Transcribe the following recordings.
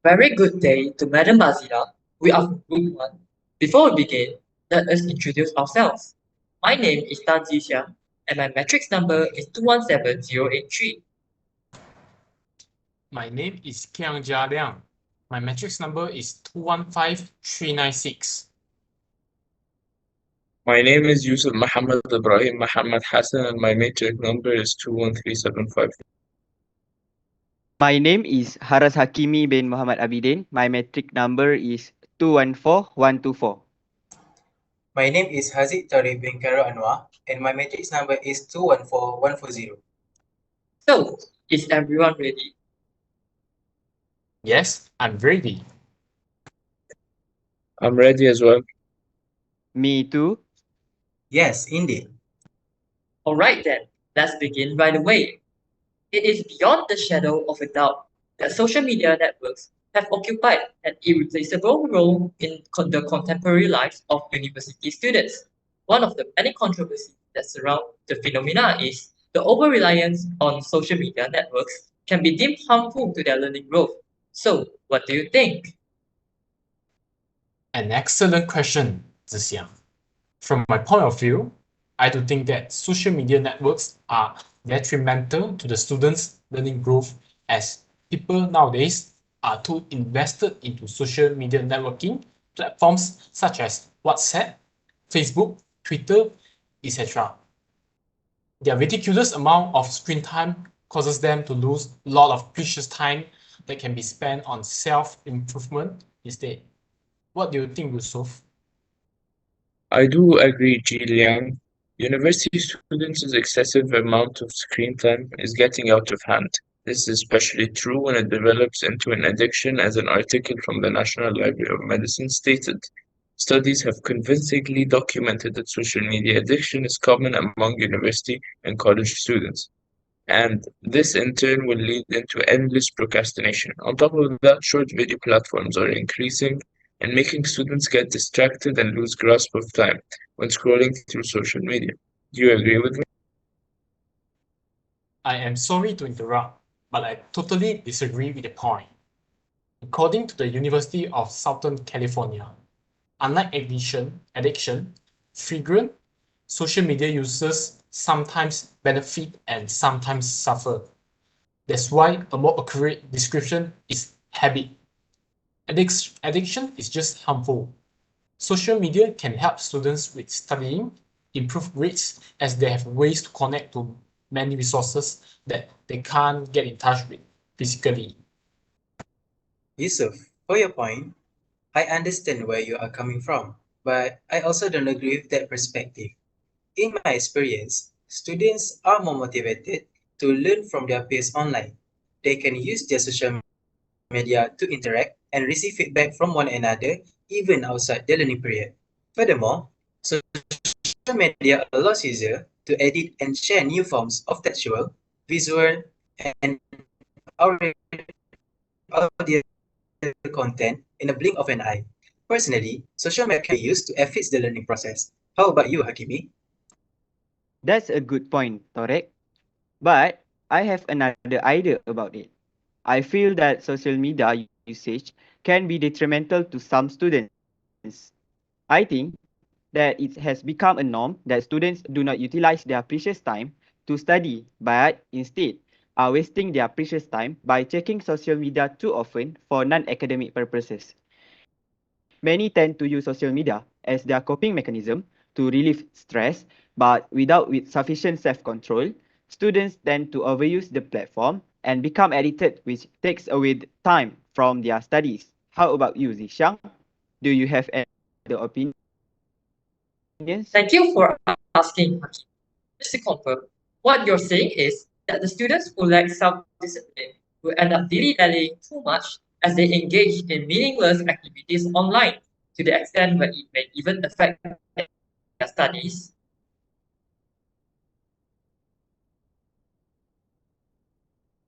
Very good day to Madam Bazila. We are from Group 1. Before we begin, let us introduce ourselves. My name is Tan Jixiang, and my matrix number is 217083. My name is Kiang Jia Liang. My matrix number is 215396. My name is Yusuf Muhammad Ibrahim Muhammad Hassan and my matrix number is 213753. My name is Haras Hakimi bin Muhammad Abidin. My matric number is 214124. My name is Haziq Tariq bin Khairul Anwar and my matrix number is 214140. So, is everyone ready? Yes, I'm ready. I'm ready as well. Me too. Yes, indeed. Alright then, let's begin right away. It is beyond the shadow of a doubt that social media networks have occupied an irreplaceable role in the contemporary lives of university students. One of the many controversies that surround the phenomena is the over-reliance on social media networks can be deemed harmful to their learning growth. So, what do you think? An excellent question, Zixiang. From my point of view, I do think that social media networks are detrimental to the students' learning growth as people nowadays are too invested into social media networking platforms such as WhatsApp, Facebook, Twitter, etc. Their ridiculous amount of screen time causes them to lose a lot of precious time that can be spent on self-improvement instead. What do you think, Yusuf? I do agree, Ji Liang. University students' excessive amount of screen time is getting out of hand. This is especially true when it develops into an addiction, as an article from the National Library of Medicine stated. Studies have convincingly documented that social media addiction is common among university and college students. And this in turn will lead into endless procrastination. On top of that, short video platforms are increasing and making students get distracted and lose grasp of time when scrolling through social media. Do you agree with me? I am sorry to interrupt, but I totally disagree with the point. According to the University of Southern California, unlike addiction, frequent social media users sometimes benefit and sometimes suffer. That's why a more accurate description is habit. Addiction is just harmful. Social media can help students with studying, improve grades, as they have ways to connect to many resources that they can't get in touch with physically. Yusuf, for your point, I understand where you are coming from, but I also don't agree with that perspective. In my experience, students are more motivated to learn from their peers online. They can use their social media to interact and receive feedback from one another even outside the learning period. Furthermore, social media allows users to edit and share new forms of textual, visual, and audio content in a blink of an eye. Personally, social media can be used to assist the learning process. How about you, Hakimi? That's a good point, Torek. But I have another idea about it. I feel that social media usage can be detrimental to some students. I think that it has become a norm that students do not utilize their precious time to study, but instead are wasting their precious time by checking social media too often for non-academic purposes. Many tend to use social media as their coping mechanism to relieve stress, but without with sufficient self-control, students tend to overuse the platform and become addicted, which takes away the time from their studies. How about you, Zishang? Do you have any other opinions? Thank you for asking, Hakim. Just to confirm, what you're saying is that the students who lack self-discipline will end up dilly-dallying too much as they engage in meaningless activities online to the extent where it may even affect their studies.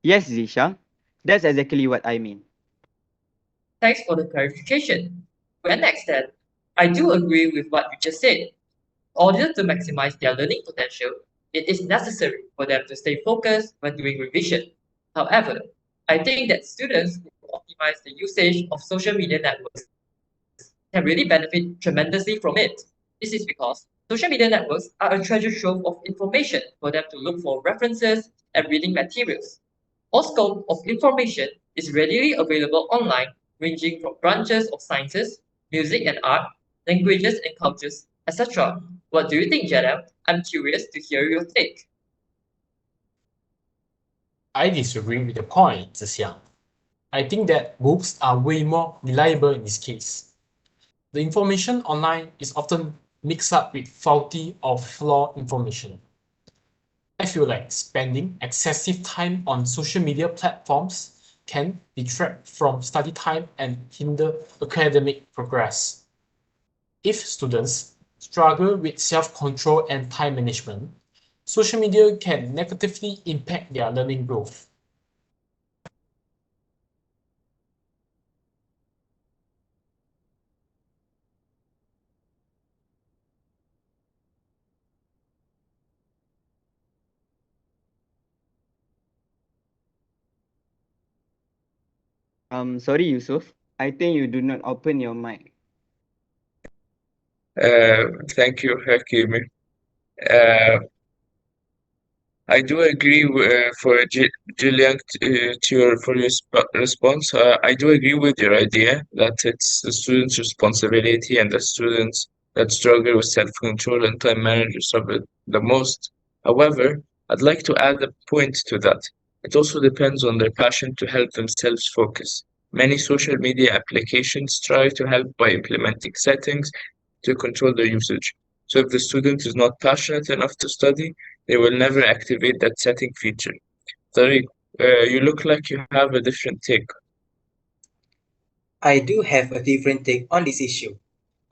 Yes, Zishang. That's exactly what I mean. Thanks for the clarification. To an extent, I do agree with what you just said. In order to maximize their learning potential, it is necessary for them to stay focused when doing revision. However, I think that students who optimize the usage of social media networks can really benefit tremendously from it. This is because social media networks are a treasure trove of information for them to look for references and reading materials. All scope of information is readily available online, ranging from branches of sciences, music and art, languages and cultures, etc. What do you think, Jeddah? I'm curious to hear your take. I disagree with the point, Zxiang. I think that books are way more reliable in this case. The information online is often mixed up with faulty or flawed information. I feel like spending excessive time on social media platforms can detract from study time and hinder academic progress. If students struggle with self-control and time management, social media can negatively impact their learning growth. Sorry, Yusuf. I think you do not open your mic. Thank you, Hakimi. Uh, I do agree for Julian for your response. I do agree with your idea that it's the students' responsibility and the students that struggle with self-control and time management suffer the most. However, I'd like to add a point to that. It also depends on their passion to help themselves focus. Many social media applications try to help by implementing settings to control their usage. So if the student is not passionate enough to study, they will never activate that setting feature. Tariq, you look like you have a different take. I do have a different take on this issue.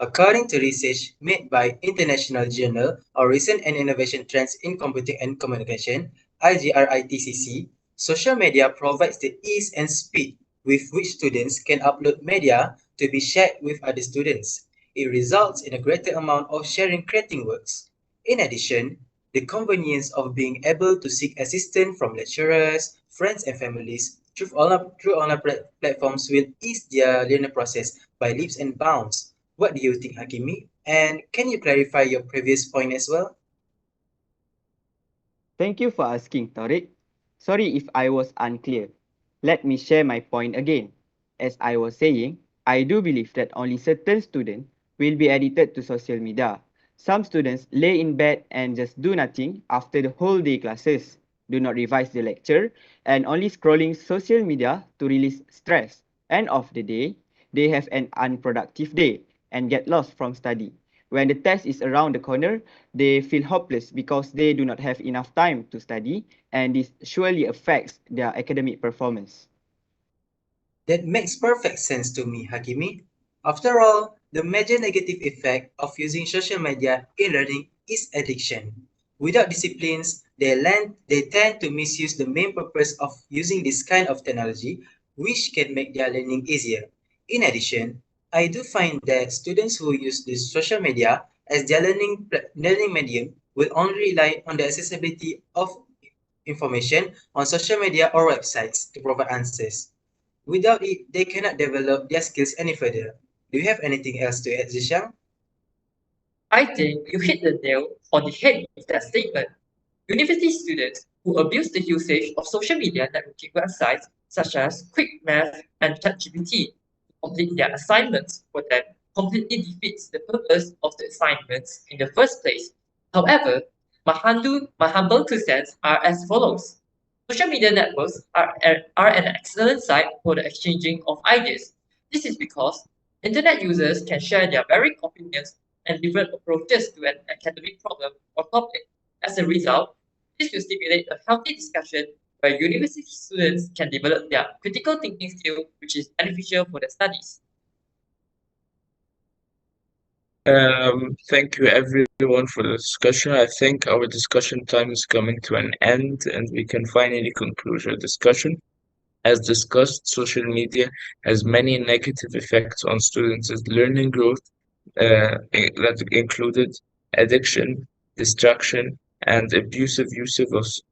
According to research made by International Journal of Recent and Innovation Trends in Computing and Communication, IGRITCC, social media provides the ease and speed with which students can upload media to be shared with other students. It results in a greater amount of sharing creating works. In addition, the convenience of being able to seek assistance from lecturers, friends, and families through online platforms will ease their learning process by leaps and bounds. What do you think, Hakimi? And can you clarify your previous point as well? Thank you for asking, Tariq. Sorry if I was unclear. Let me share my point again. As I was saying, I do believe that only certain students will be addicted to social media. Some students lay in bed and just do nothing after the whole day classes, do not revise the lecture, and only scrolling social media to release stress. End of the day, they have an unproductive day and get lost from study. When the test is around the corner, they feel hopeless because they do not have enough time to study, and this surely affects their academic performance. That makes perfect sense to me, Hakimi. After all, the major negative effect of using social media in learning is addiction. Without disciplines, they tend to misuse the main purpose of using this kind of technology, which can make their learning easier. In addition, I do find that students who use this social media as their learning medium will only rely on the accessibility of information on social media or websites to provide answers. Without it, they cannot develop their skills any further. Do you have anything else to add, Zishang? I think you hit the nail on the head with that statement. University students who abuse the usage of social media networking websites such as Quick Math and ChatGPT to complete their assignments for them completely defeats the purpose of the assignments in the first place. However, my humble two cents are as follows. Social media networks are an excellent site for the exchanging of ideas. This is because internet users can share their varying opinions and different approaches to an academic problem or topic. As a result, this will stimulate a healthy discussion where university students can develop their critical thinking skill, which is beneficial for their studies. Thank you everyone for the discussion. I think our discussion time is coming to an end and we can finally conclude our discussion. As discussed, social media has many negative effects on students' learning growth, that included addiction, distraction, and abusive use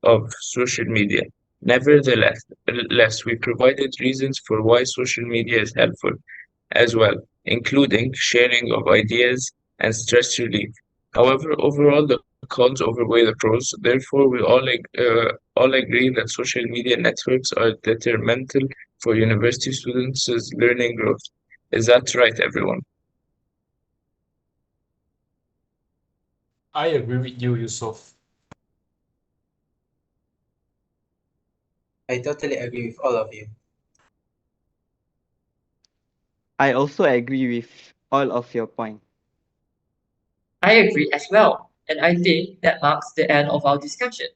of social media. Nevertheless, we provided reasons for why social media is helpful as well, including sharing of ideas and stress relief. However, overall, the cons outweigh the pros. Therefore, we all agree that social media networks are detrimental for university students' learning growth. Is that right, everyone? I agree with you, Yusuf. I totally agree with all of you. I also agree with all of your points. I agree as well, and I think that marks the end of our discussion.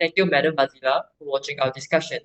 Thank you, Madam Bazila, for watching our discussion.